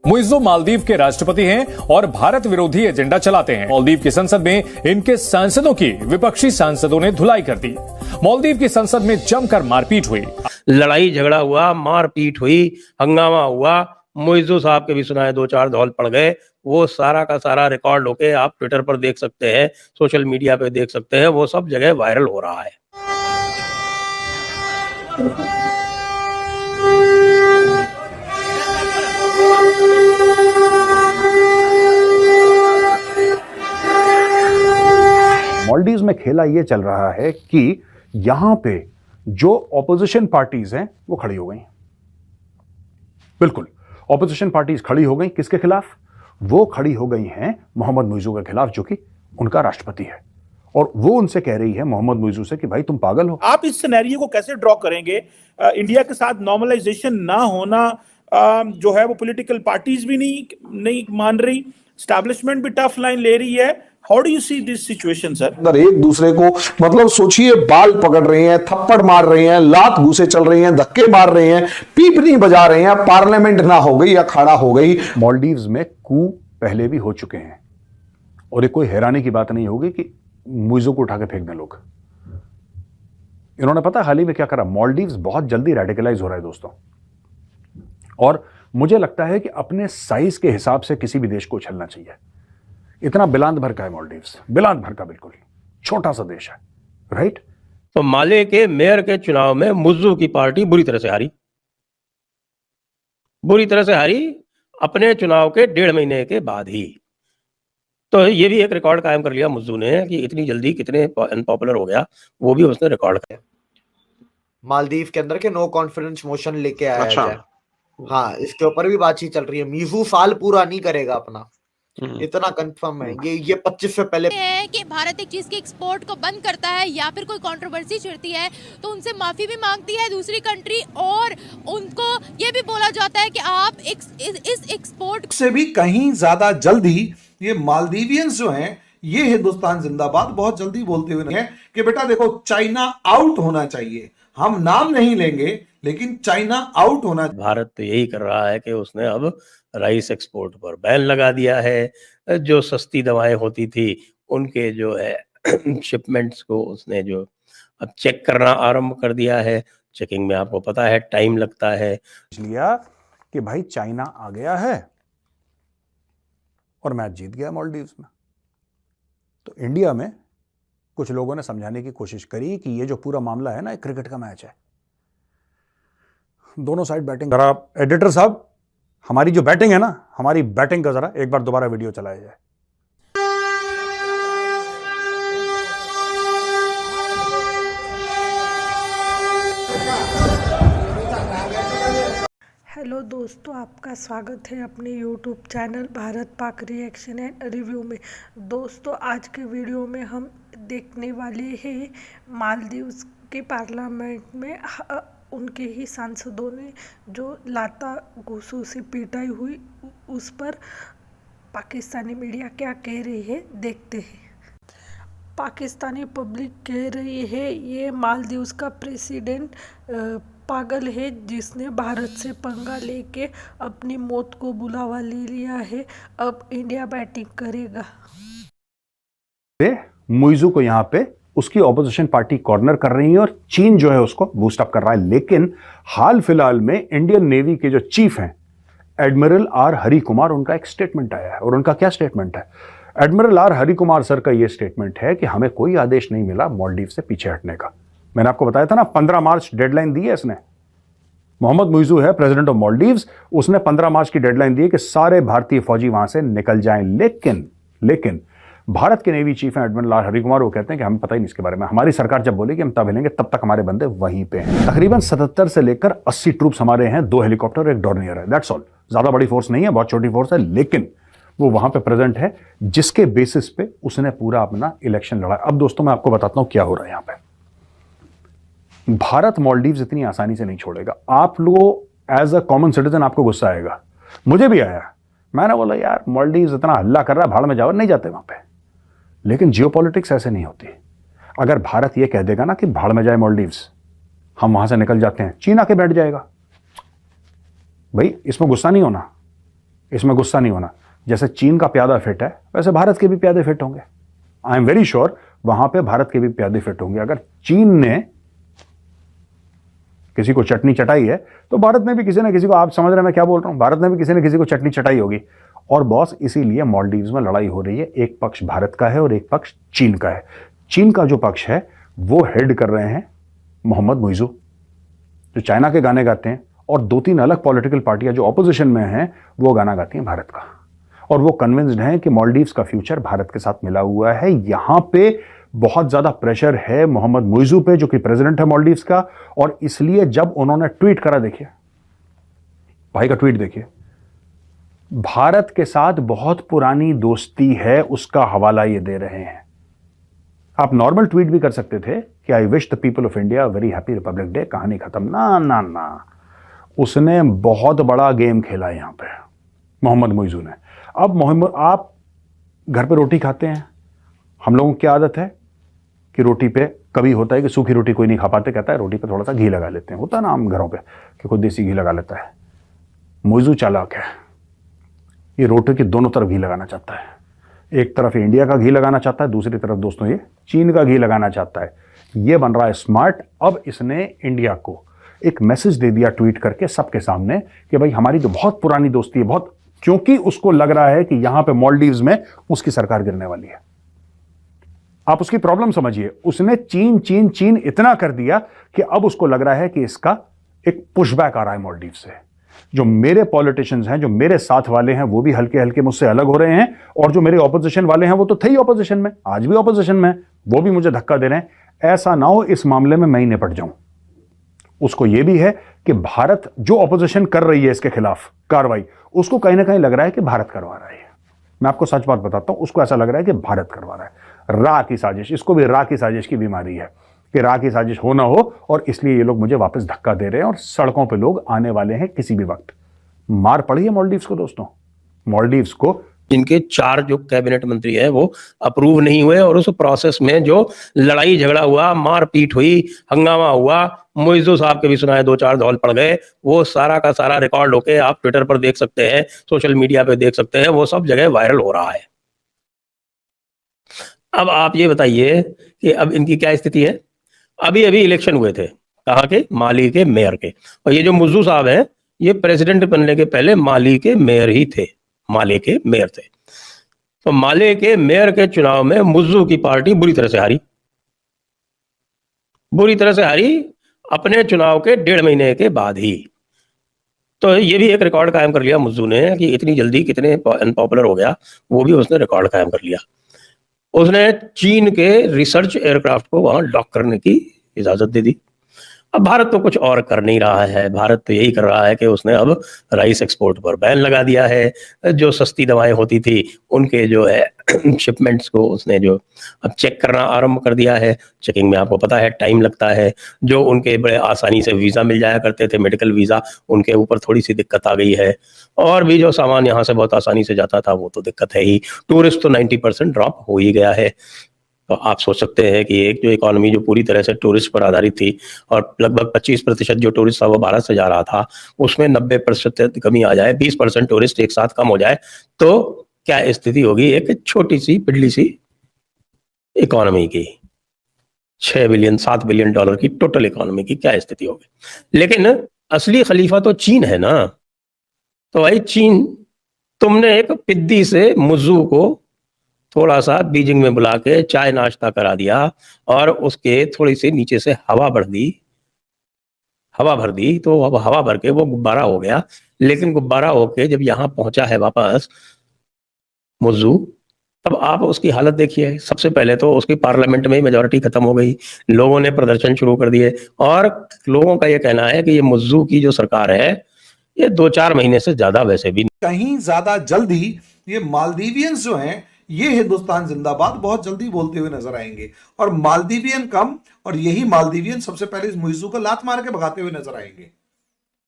मुइज़्ज़ो मालदीव के राष्ट्रपति हैं और भारत विरोधी एजेंडा चलाते हैं। मालदीव की संसद में इनके सांसदों की विपक्षी सांसदों ने धुलाई कर दी। मालदीव की संसद में जमकर मारपीट हुई, लड़ाई झगड़ा हुआ, मारपीट हुई, हंगामा हुआ। मुइज़्ज़ो साहब के भी सुनाए 2-4 धौल पड़ गए। वो सारा का सारा रिकॉर्ड होके आप ट्विटर पर देख सकते हैं, सोशल मीडिया पे देख सकते हैं, वो सब जगह वायरल हो रहा है। मालदीव्स में खेला यह चल रहा है कि यहां पे जो ऑपोजिशन पार्टीज हैं वो खड़ी हो गई। बिल्कुल, ऑपोजिशन पार्टीज खड़ी हो गई। किसके खिलाफ? वो खड़ी हो गई हैं मोहम्मद मुइज़्ज़ो के खिलाफ, जो कि उनका राष्ट्रपति है। और वो उनसे कह रही है मोहम्मद मुइज़्ज़ो से कि भाई तुम पागल हो। आप इस सिनेरियो को कैसे ड्रॉ करेंगे? इंडिया के साथ नॉर्मलाइजेशन ना होना जो है वो पॉलिटिकल पार्टीज भी नहीं मान रही, एस्टैब्लिशमेंट भी टफ लाइन ले रही है। How do you see this situation sir? अंदर एक दूसरे को मतलब सोचिए, बाल पकड़ रहे हैं, थप्पड़ मार रहे हैं, लात घूसे चल रही हैं, धक्के मार रहे हैं, पीप नहीं बजा रहे हैं, पार्लियामेंट ना हो गई या खड़ा हो गई। मालदीव्स में कू पहले भी हो चुके हैं और ये कोई हैरानी की बात नहीं होगी कि मुइज़्ज़ो को उठा के फेंक दें लोग। इन्होंने पता हाल ही में क्या करा? मालदीव्स बहुत जल्दी रेडिकलाइज हो रहा है दोस्तों, और मुझे लगता है कि अपने साइज के हिसाब से किसी भी देश को उछलना चाहिए। इतना बिलांत भर का है मालदीव्स, बिलांत भर का, बिल्कुल छोटा सा देश है, राइट? तो माले के मेयर के चुनाव में मुइज़्ज़ो की पार्टी बुरी तरह से हारी अपने चुनाव के 1.5 महीने के बाद ही। तो ये भी एक रिकॉर्ड कायम कर लिया मुइज़्ज़ो ने कि इतनी जल्दी कितने अनपॉपुलर हो गया, वो भी उसने रिकॉर्ड किया। मालदीव के अंदर के नो कॉन्फिडेंस मोशन लेके आया है। हाँ, इसके ऊपर भी बातचीत चल रही है। मुइज़्ज़ो साल पूरा नहीं करेगा अपना, इतना कंफर्म है। ये 25 से पहले है कि भारत एक चीज के एक्सपोर्ट को बंद करता है या फिर कोई कंट्रोवर्सी छिड़ती है तो उनसे माफी भी मांगती है दूसरी कंट्री, और उनको ये भी बोला जाता है कि आप इस एक्सपोर्ट से भी कहीं ज्यादा जल्दी ये मालदीवियंस जो हैं, ये हिंदुस्तान जिंदाबाद बहुत जल्दी बोलते हुए हैं कि बेटा देखो, चाइना आउट होना चाहिए। हम नाम नहीं लेंगे लेकिन चाइना आउट होना। भारत तो यही कर रहा है कि उसने अब राइस एक्सपोर्ट पर बैन लगा दिया है। जो सस्ती दवाएं होती थी उनके जो है शिपमेंट्स को उसने जो अब चेक करना आरंभ कर दिया है। चेकिंग में आपको पता है टाइम लगता है। लिया कि भाई चाइना आ गया है और मैच जीत गया मालदीव्स में। तो इंडिया में कुछ लोगों ने समझाने की कोशिश करी कि ये जो पूरा मामला है ना, एक क्रिकेट का मैच है, दोनों साइड बैटिंग। जरा एडिटर साहब, हमारी जो बैटिंग है ना, हमारी बैटिंग का जरा एक बार दोबारा वीडियो चलाया जाए। हेलो दोस्तों, आपका स्वागत है अपने YouTube channel Bharat Pak reaction and review में। दोस्तों, आज के वीडियो में हम देखने वाले हैं मालदीव्स के पार्लियामेंट में उनके ही सांसदों ने जो लाता घूसों से पिटाई हुई, उस पर पाकिस्तानी मीडिया क्या कह रही है, देखते हैं। पाकिस्तानी पब्लिक कह रही है ये मालदीव्स का प्रेसिडेंट पागल है, जिसने भारत से पंगा लेके अपनी मौत को बुलावा ले लिया है। अब इंडिया बैटिंग करेगा। मुइज़्ज़ो को यहां पे उसकी ऑपोजिशन पार्टी कॉर्नर कर रही है और चीन जो है उसको बूस्ट अप कर रहा है। लेकिन हाल फिलहाल में इंडियन नेवी के जो चीफ हैं एडमिरल आर हरि कुमार, उनका एक स्टेटमेंट आया है। और उनका क्या स्टेटमेंट है? Admiral R Hari Kumar sir का यह स्टेटमेंट है कि हमें कोई आदेश नहीं मिला मालदीव से पीछे हटने का। मैंने आपको बताया था ना, 15 मार्च डेडलाइन दी है इसने। मोहम्मद मुइज़्ज़ो है प्रेसिडेंट ऑफ मालदीव्स, उसने 15 मार्च की डेडलाइन दी है कि सारे भारतीय फौजी वहां से निकल जाएं। लेकिन भारत के नेवी चीफ हैं एडमिरल आर हरि कुमार, वो कहते हैं कि हमें पता ही नहीं इसके बारे में। हमारी सरकार जब बोलेगी हम तब हिलेंगे, तब तक हमारे बंदे वहीं पे हैं। तकरीबन 77 से लेकर 80 ट्रूप्स हमारे हैं, 2 हेलीकॉप्टर, 1 डॉर्नियर है, दैट्स ऑल। ज्यादा बड़ी फोर्स नहीं है, बहुत छोटी फोर्स है, लेकिन वो वहां पे प्रेजेंट है, जिसके बेसिस पे उसने पूरा अपना इलेक्शन लड़ा। अब दोस्तों मैं आपको बताता हूं क्या हो रहा है यहां पे। भारत मालदीव्स इतनी आसानी से नहीं छोड़ेगा। आप लोग एज अ कॉमन सिटीजन आपको गुस्सा आएगा, मुझे भी आया। मैंने बोला यार मालदीव्स इतना हल्ला कर रहा है, भाड़ में जाओ, नहीं जाते वहां पे। लेकिन जियोपॉलिटिक्स ऐसे नहीं होती। अगर भारत ये कह देगा ना कि भाड़ में जाए मालदीव्स, हम वहां से निकल जाते हैं, चीन आके बैठ जाएगा। भाई इसमें गुस्सा नहीं होना, इसमें गुस्सा नहीं होना। जैसे चीन का प्यादा फिट है वैसे भारत के भी प्यादे फिट होंगे। आई एम वेरी श्योर वहां पे भारत के भी प्यादे फिट होंगे। अगर चीन ने किसी को चटनी चटाई है तो भारत ने भी किसी ना किसी को, आप समझ रहे हैं मैं क्या बोल रहा हूं, भारत ने भी किसी ना किसी को चटनी चटाई होगी। और बॉस इसीलिए मालदीव्स में लड़ाई हो रही है, एक पक्ष भारत का है और एक पक्ष चीन का है। चीन का जो पक्ष है वो हेड कर रहे हैं मोहम्मद मुइजू, जो चाइना के गाने गाते हैं, और 2-3 अलग पॉलिटिकल पार्टियां जो ऑपोजिशन में हैं वो गाना गाती हैं भारत का। और वो कन्विंस्ड हैं कि मालदीव्स का फ्यूचर भारत के साथ मिला हुआ है। यहां पे बहुत ज्यादा प्रेशर है मोहम्मद मुइजू पे, जो कि प्रेसिडेंट है मालदीव्स का। और इसलिए जब उन्होंने ट्वीट करा, देखिए भाई का ट्वीट देखिए, भारत के साथ बहुत पुरानी दोस्ती है, उसका हवाला ये दे रहे हैं। आप नॉर्मल ट्वीट भी कर सकते थे कि I wish the people of India very happy Republic day, कहानी खत्म। ना ना ना, उसने बहुत बड़ा गेम खेला यहां पे मोहम्मद मुइजू ने। अब मोहम्मद, आप घर पे रोटी खाते हैं, हम लोगों की आदत है कि रोटी पे कभी होता है कि सूखी रोटी कोई नहीं खा पाते, कहता है रोटी पे थोड़ा सा घी लगा लेते हैं, होता है ना आम घरों पे कि कोई देसी घी लगा लेता है। मुइजू चालाक है, ये रोटी के दोनों तरफ घी लगाना चाहता है। एक तरफ इंडिया का घी लगाना चाहता है, दूसरी तरफ दोस्तों ये चीन का घी लगाना चाहता है। ये बन रहा है स्मार्ट। अब इसने इंडिया को एक मैसेज दे दिया ट्वीट करके सबके सामने कि भाई हमारी तो बहुत पुरानी दोस्ती है, बहुत, क्योंकि उसको लग रहा है कि यहां पे मालदीव्स में उसकी सरकार गिरने वाली है। आप उसकी प्रॉब्लम समझिए, उसने चीन चीन चीन इतना कर दिया कि अब उसको लग रहा है कि इसका एक पुशबैक आ रहा है मालदीव से। जो मेरे पॉलिटिशियंस हैं, जो मेरे साथ वाले हैं, वो भी हल्के हल्के मुझसे अलग हो रहे हैं, और जो मेरे ऑपोजिशन वाले हैं वो तो थे ही ऑपोजिशन में, आज भी ऑपोजिशन में, वो भी मुझे धक्का दे रहे हैं। ऐसा ना हो इस मामले में मैं ही निपट जाऊं। उसको यह भी है कि भारत जो ऑपोजिशन कर रही है इसके खिलाफ कार्रवाई, उसको कहीं ना कहीं लग रहा है कि भारत करवा रहा है। मैं आपको सच बात बताता हूं, उसको ऐसा लग रहा है कि भारत करवा रहा है। रा की साजिश, इसको भी रा की साजिश की बीमारी है कि रा की साजिश हो ना हो, और इसलिए ये लोग मुझे वापस धक्का दे रहे हैं। और सड़कों पे लोग आने वाले हैं किसी भी वक्त। मार पड़ी है मालदीव्स को दोस्तों, मालदीव्स को। जिनके 4 जो कैबिनेट मंत्री है वो अप्रूव नहीं हुए, और उस प्रोसेस में जो लड़ाई झगड़ा हुआ, मारपीट हुई, हंगामा हुआ, मुइजू साहब के भी सुनाए 2-4 धौल पड़ गए, वो सारा का सारा रिकॉर्ड होके आप ट्विटर पर देख सकते हैं, सोशल मीडिया पे देख सकते हैं, वो सब जगह वायरल हो रहा है। अब आप ये बताइए कि अब इनकी क्या स्थिति है। अभी अभी इलेक्शन हुए थे, कहाँ के, माली के मेयर के, और ये जो मुइजू साहब हैं ये प्रेसिडेंट बनने के पहले माली के मेयर ही थे, माले के मेयर थे। तो माले के मेयर के चुनाव में मुइजू की पार्टी बुरी तरह से हारी, बुरी तरह से हारी, अपने चुनाव के 1.5 महीने के बाद ही। तो ये भी एक रिकॉर्ड कायम कर लिया मुइजू ने कि इतनी जल्दी कितने अनपॉपुलर हो गया, वो भी उसने रिकॉर्ड कायम कर लिया। उसने चीन के रिसर्च एयरक्राफ्ट को वहां डॉक करने की इजाजत दे दी। अब भारत तो कुछ और कर नहीं रहा है, भारत तो यही कर रहा है कि उसने अब राइस एक्सपोर्ट पर बैन लगा दिया है। जो सस्ती दवाएं होती थी उनके जो है शिपमेंट्स को उसने जो अब चेक करना आरंभ कर दिया है। चेकिंग में आपको पता है टाइम लगता है। जो उनके बड़े आसानी से वीज़ा मिल जाया करते थे, मेडिकल वीज़ा, उनके ऊपर थोड़ी सी दिक्कत आ गई है। और भी जो सामान यहाँ से बहुत आसानी से जाता था वो तो दिक्कत है ही। टूरिस्ट तो 90% ड्रॉप हो ही गया है। तो आप सोच सकते हैं कि एक जो इकोनॉमी जो पूरी तरह से टूरिस्ट पर आधारित थी और लगभग 25% जो टूरिस्ट था वो भारत से जा रहा था, उसमें 90% कमी आ जाए, 20% टूरिस्ट एक साथ कम हो जाए, तो क्या स्थिति होगी एक छोटी सी पिछली सी इकोनॉमी की। 6 बिलियन 7 बिलियन डॉलर की टोटल इकोनॉमी की क्या स्थिति होगी। लेकिन असली खलीफा तो चीन है ना। तो भाई चीन, तुमने एक पिद्दी से मुइजू को थोड़ा सा बीजिंग में बुला के चाय नाश्ता करा दिया और उसके थोड़ी सी नीचे से हवा भर दी, तो अब हवा भर के वो गुब्बारा हो गया। लेकिन गुब्बारा होके जब यहाँ पहुंचा है वापस मुइजू, तब आप उसकी हालत देखिए। सबसे पहले तो उसकी पार्लियामेंट में मेजोरिटी खत्म हो गई, लोगों ने प्रदर्शन शुरू कर दिए, और लोगों का ये कहना है कि ये मुइजू की जो सरकार है ये 2-4 महीने से ज्यादा वैसे भी कहीं ज्यादा जल्दी ये मालदीवियंस जो हैं ये हिंदुस्तान जिंदाबाद बहुत जल्दी बोलते हुए नजर आएंगे। और मालदीवियन कम, और यही मालदीवियन सबसे पहले इस मुइजू को लात मार के भगाते हुए नजर आएंगे।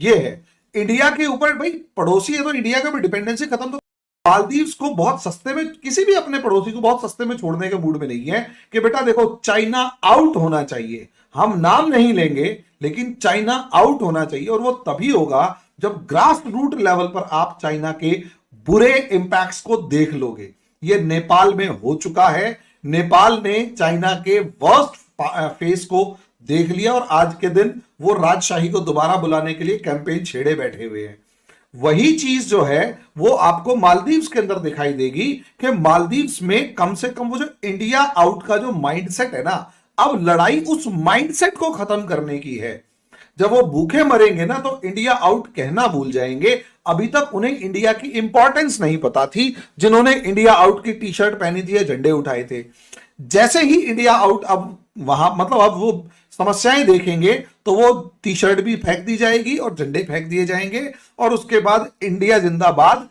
ये है इंडिया के ऊपर, भाई पड़ोसी है तो इंडिया का भी डिपेंडेंसी खत्म। तो मालदीव्स को बहुत सस्ते में, किसी भी अपने पड़ोसी को बहुत सस्ते में छोड़ने के मूड में नहीं है कि बेटा देखो चाइना आउट होना चाहिए। हम नाम नहीं लेंगे लेकिन चाइना आउट होना चाहिए, और वो तभी होगा जब ग्रास रूट लेवल पर आप चाइना के बुरे इंपैक्ट्स को देख लोगे। ये नेपाल में हो चुका है। नेपाल ने चाइना के वर्स्ट फेस को देख लिया और आज के दिन वो राजशाही को दोबारा बुलाने के लिए कैंपेन छेड़े बैठे हुए हैं। वही चीज जो है वो आपको मालदीव्स के अंदर दिखाई देगी कि मालदीव्स में कम से कम वो जो इंडिया आउट का जो माइंडसेट है ना, अब लड़ाई उस माइंडसेट को खत्म करने की है। जब वो भूखे मरेंगे ना तो इंडिया आउट कहना भूल जाएंगे। अभी तक उन्हें इंडिया की इंपॉर्टेंस नहीं पता थी, जिन्होंने इंडिया आउट की टी शर्ट पहनी थी या झंडे उठाए थे। जैसे ही इंडिया आउट अब वहां मतलब अब वो समस्याएं देखेंगे तो वो टी शर्ट भी फेंक दी जाएगी और झंडे फेंक दिए जाएंगे और उसके बाद इंडिया जिंदाबाद,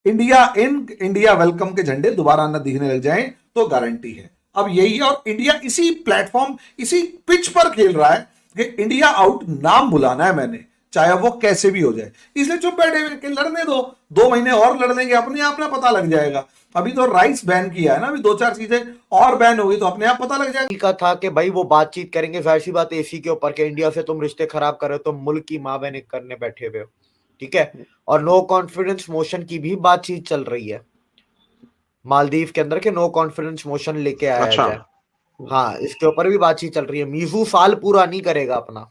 इंडिया इन, इंडिया वेलकम के झंडे दोबारा न दिखने लग जाएं तो गारंटी है। अब यही है और इंडिया इसी प्लेटफॉर्म, इसी पिच पर खेल रहा है कि इंडिया आउट नाम बुलाना है मैंने, चाहे वो कैसे भी हो जाए। इसलिए चुप बैठे हुए कि लड़ने दो, 2 महीने और लड़ लेंगे, अपने आप ना पता लग जाएगा। अभी तो राइस बैन किया है ना, अभी 2-4 चीजें और बैन होगी तो अपने आप पता लग जाएगा। का था कि भाई वो बातचीत करेंगे, वैसी बात एसी के ऊपर के इंडिया से तुम रिश्ते खराब कर रहे हो, तुम मुल्क की मां बहन करने बैठे हुए हो, ठीक है। और नो कॉन्फिडेंस मोशन की भी बातचीत चल रही है मालदीव के अंदर के नो कॉन्फिडेंस मोशन लेके आया जाए। हाँ, इसके ऊपर भी बातचीत चल रही है। मीजू साल पूरा नहीं करेगा अपना,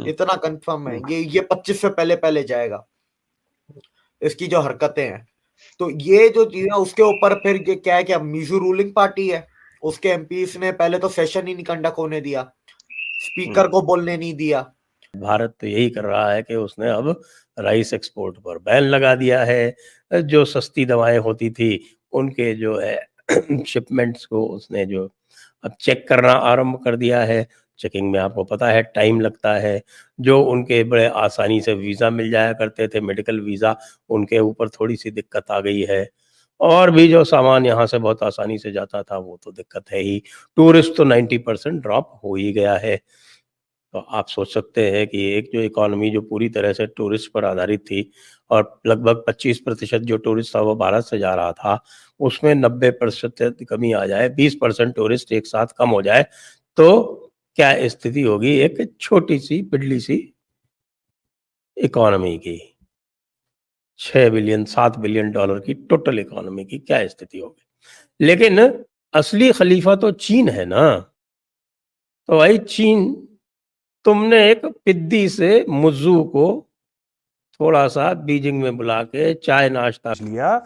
इतना कंफर्म है। ये 25 से पहले जाएगा इसकी जो हरकतें हैं। तो ये जो चीज है उसके ऊपर फिर क्या है कि अब मीजू रूलिंग पार्टी है, उसके एमपीस ने पहले तो सेशन ही नहीं कंडक्ट होने दिया, स्पीकर को बोलने नहीं दिया। भारत तो यही कर रहा है कि उसने अब राइस एक्सपोर्ट पर बैन लगा दिया है। जो सस्ती दवाएं होती थी उनके जो है शिपमेंट्स को उसने जो अब चेक करना आरंभ कर दिया है। चेकिंग में आपको पता है टाइम लगता है। जो उनके बड़े आसानी से वीज़ा मिल जाया करते थे, मेडिकल वीज़ा, उनके ऊपर थोड़ी सी दिक्कत आ गई है। और भी जो सामान यहाँ से बहुत आसानी से जाता था वो तो दिक्कत है ही। टूरिस्ट तो 90% ड्रॉप हो ही गया है। तो आप सोच सकते हैं कि एक जो इकॉनमी जो पूरी तरह से टूरिस्ट पर आधारित थी और लगभग 25% जो टूरिस्ट था वो भारत से जा रहा था, उसमें 90% कमी आ जाए, 20% टूरिस्ट एक साथ कम हो जाए तो क्या स्थिति होगी एक छोटी सी पिडली सी इकॉनमी की। 6 बिलियन 7 बिलियन डॉलर की टोटल इकॉनमी की क्या स्थिति होगी। लेकिन असली खलीफा तो चीन है ना। तो भाई चीन, तुमने एक पिद्दी से मुज्जू को थोड़ा सा बीजिंग में बुला के चाय नाश्ता लिया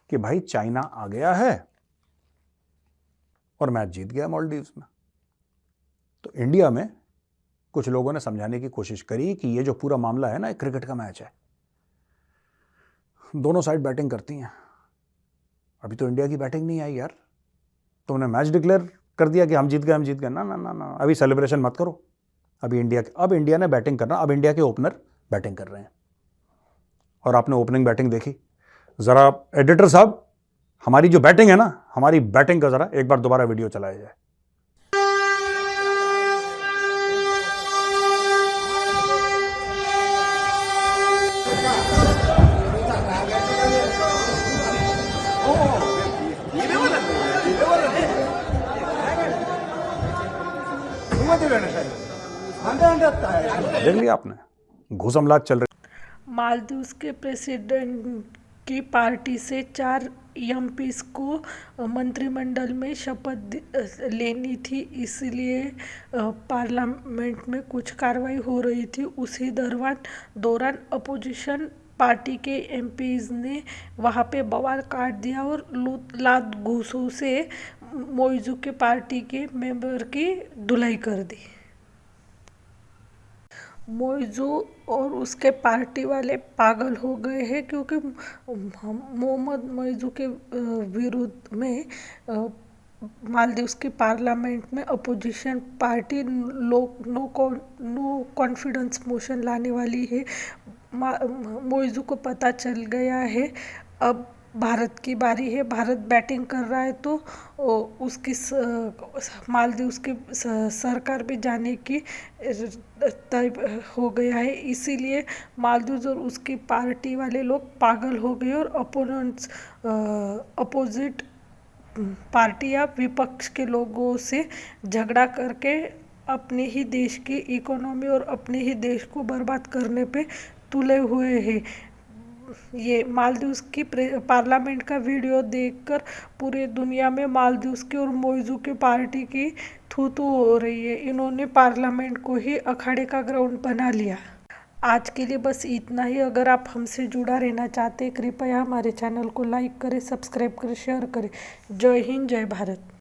कि भाई चाइना आ गया है और मैच जीत गया मालदीव्स में। तो इंडिया में कुछ लोगों ने समझाने की कोशिश करी कि ये जो पूरा मामला है ना, एक क्रिकेट का मैच है, दोनों साइड बैटिंग करती हैं। अभी तो इंडिया की बैटिंग नहीं आई यार, तुमने मैच डिक्लेयर कर दिया कि हम जीत गए। ना ना ना ना, अभी सेलिब्रेशन मत करो। अब इंडिया ने बैटिंग करना, अब इंडिया के ओपनर बैटिंग कर रहे हैं और आपने ओपनिंग बैटिंग देखी। जरा एडिटर साहब, हमारी जो बैटिंग है ना, हमारी बैटिंग का जरा एक बार दोबारा वीडियो चलाया जाए। देख लिया आपने, घूसमलात चल रही। मालदीव के प्रेसिडेंट की पार्टी से 4 एमपीस को मंत्रिमंडल में शपथ लेनी थी, इसलिए पार्लियामेंट में कुछ कार्रवाई हो रही थी। उसी दौरान अपोजिशन पार्टी के एमपीज ने वहां पे बवाल काट दिया और लात घूसों से मोइजू के पार्टी के मेंबर की धुलाई कर दी। मोइजू और उसके पार्टी वाले पागल हो गए हैं क्योंकि मोहम्मद मोइजू के विरुद्ध में मालदीव की पार्लियामेंट में opposition party no confidence motion लाने वाली है। मोइजू को पता चल गया है अब भारत की बारी है, भारत बैटिंग कर रहा है तो उसकी मालदीव की सरकार भी जाने की तय हो गया है। इसीलिए मालदीव और उसकी पार्टी वाले लोग पागल हो गए और अपोजिट पार्टी या विपक्ष के लोगों से झगड़ा करके अपने ही देश की इकोनॉमी और अपने ही देश को बर्बाद करने पे तुले हुए हैं। ये मालदीव्स की पार्लियामेंट का वीडियो देखकर पूरे दुनिया में मालदीव्स की और मौजू की पार्टी की थू-थू हो रही है। इन्होंने पार्लियामेंट को ही अखाड़े का ग्राउंड बना लिया। आज के लिए बस इतना ही। अगर आप हमसे जुड़ा रहना चाहते हैं कृपया हमारे चैनल को लाइक करें, सब्सक्राइब करें, शेयर करें। जय हिंद, जय भारत।